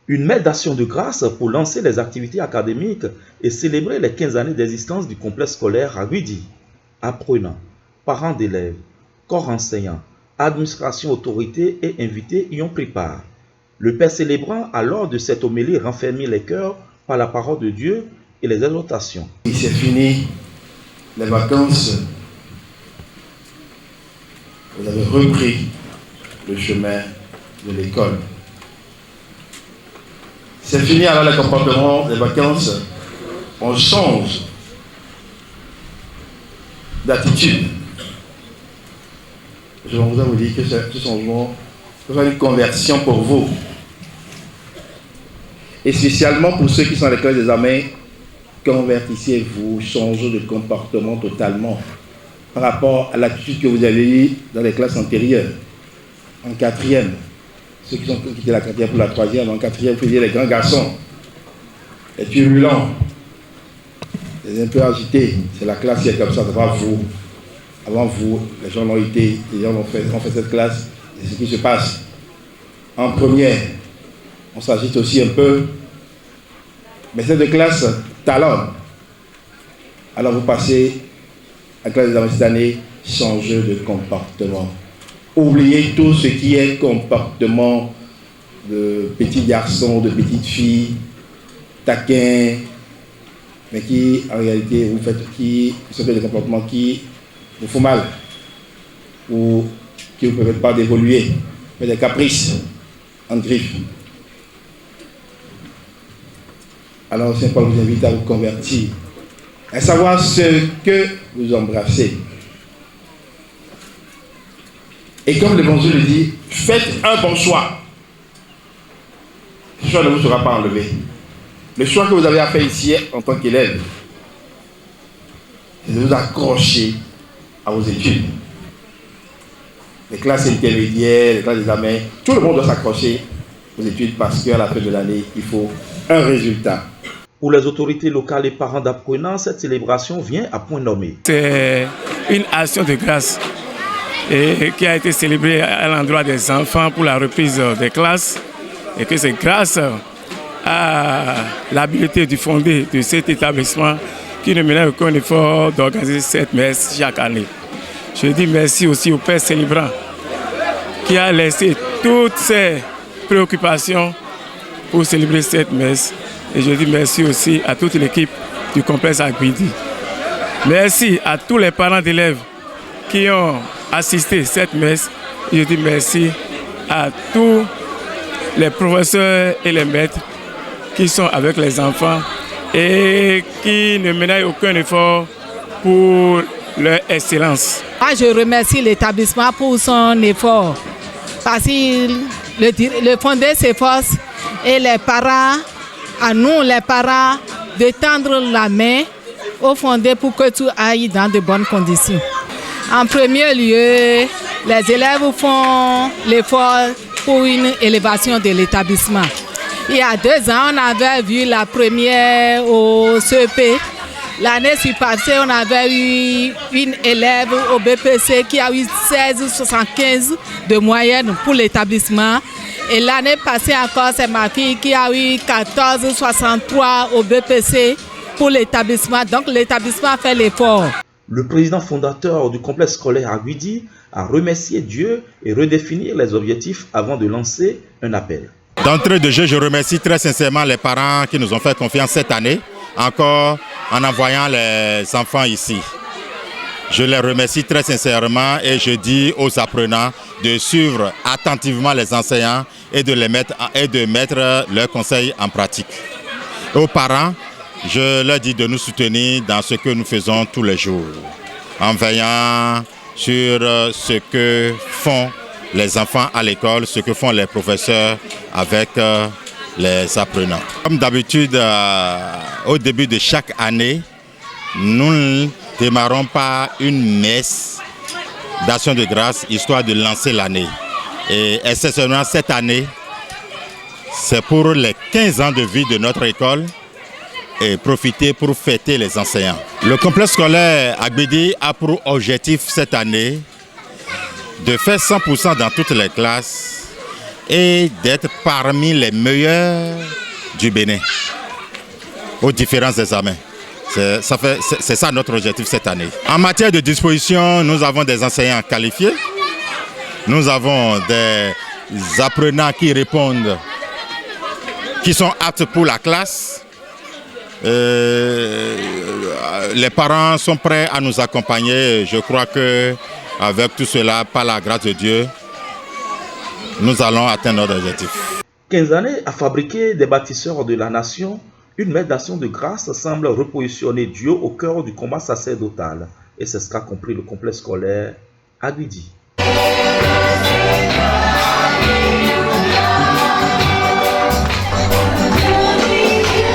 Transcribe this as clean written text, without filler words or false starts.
Une messe d'action de grâce pour lancer les activités académiques et célébrer les 15 années d'existence du complexe scolaire à Guidi. Apprenants, parents d'élèves, corps enseignants, administration, autorités et invités y ont pris part. Le Père célébrant a lors de cette homélie renfermé les cœurs par la parole de Dieu et les exhortations. Il s'est fini les vacances. Vous avez repris le chemin de l'école. C'est fini alors les comportements des vacances. On change d'attitude. Je voudrais vous dire que ce changement peut faire une conversion pour vous. Et spécialement pour ceux qui sont à l'école des examens, convertissez-vous, changez de comportement totalement par rapport à l'attitude que vous avez eue dans les classes antérieures. En quatrième, ceux qui ont quitté la quatrième pour la troisième, en quatrième, vous faisiez les grands garçons, les turbulents, les un peu agités. C'est la classe qui est comme ça, devant vous. Avant vous, les gens l'ont été, les gens ont fait cette classe, et c'est ce qui se passe. En première, on s'agite aussi un peu, mais cette classe talonne. Alors vous passez à la classe des examens cette année, changez de comportement. Oubliez tout ce qui est comportement de petits garçons, de petites filles, taquins, mais qui en réalité vous faites, qui sont des comportements qui vous font mal ou qui ne vous permettent pas d'évoluer, mais des caprices en griffe. Alors Saint Paul vous invite à vous convertir, à savoir ce que vous embrassez. Et comme l'Évangile le dit, faites un bon choix. Ce choix ne vous sera pas enlevé. Le choix que vous avez à faire ici en tant qu'élève, c'est de vous accrocher à vos études. Les classes intermédiaires, les classes d'examen, tout le monde doit s'accrocher aux études parce qu'à la fin de l'année, il faut un résultat. Pour les autorités locales et parents d'apprenants, cette célébration vient à point nommé. C'est une action de grâce qui a été célébrée à l'endroit des enfants pour la reprise des classes et que c'est grâce à l'habileté du fondé de cet établissement qui ne menait aucun effort d'organiser cette messe chaque année. Je dis merci aussi au Père célébrant qui a laissé toutes ses préoccupations pour célébrer cette messe. Et je dis merci aussi à toute l'équipe du complexe à Guidi. Merci à tous les parents d'élèves qui ont assisté à cette messe. Je dis merci à tous les professeurs et les maîtres qui sont avec les enfants et qui ne menent aucun effort pour leur excellence. Moi, je remercie l'établissement pour son effort parce que le fondé s'efforce et les parents, à nous les parents, de tendre la main au fondé pour que tout aille dans de bonnes conditions. En premier lieu, les élèves font l'effort pour une élévation de l'établissement. Il y a 2 ans, on avait vu la première au CEP. L'année passée, on avait eu une élève au BPC qui a eu 16,75 de moyenne pour l'établissement. Et l'année passée encore, c'est ma fille qui a eu 14,63 au BPC pour l'établissement. Donc l'établissement fait l'effort. Le président fondateur du complexe scolaire à Guidi a remercié Dieu et redéfinir les objectifs avant de lancer un appel. D'entrée de jeu, je remercie très sincèrement les parents qui nous ont fait confiance cette année, encore en envoyant les enfants ici. Je les remercie très sincèrement et je dis aux apprenants de suivre attentivement les enseignants et de mettre leurs conseils en pratique. Aux parents, je leur dis de nous soutenir dans ce que nous faisons tous les jours, en veillant sur ce que font les enfants à l'école, ce que font les professeurs avec les apprenants. Comme d'habitude, au début de chaque année, nous ne démarrons par une messe d'action de grâce, histoire de lancer l'année. Et exceptionnellement cette année, c'est pour les 15 ans de vie de notre école et profiter pour fêter les enseignants. Le complexe scolaire à Guidi a pour objectif cette année de faire 100% dans toutes les classes et d'être parmi les meilleurs du Bénin aux différents examens. C'est ça notre objectif cette année. En matière de disposition, nous avons des enseignants qualifiés, nous avons des apprenants qui répondent, qui sont aptes pour la classe. Les parents sont prêts à nous accompagner. Je crois qu'avec tout cela, par la grâce de Dieu, nous allons atteindre notre objectif. 15 années à fabriquer des bâtisseurs de la nation, une messe d'action de grâce semble repositionner Dieu au cœur du combat sacerdotal. Et c'est ce qu'a compris le complexe scolaire Aguidi.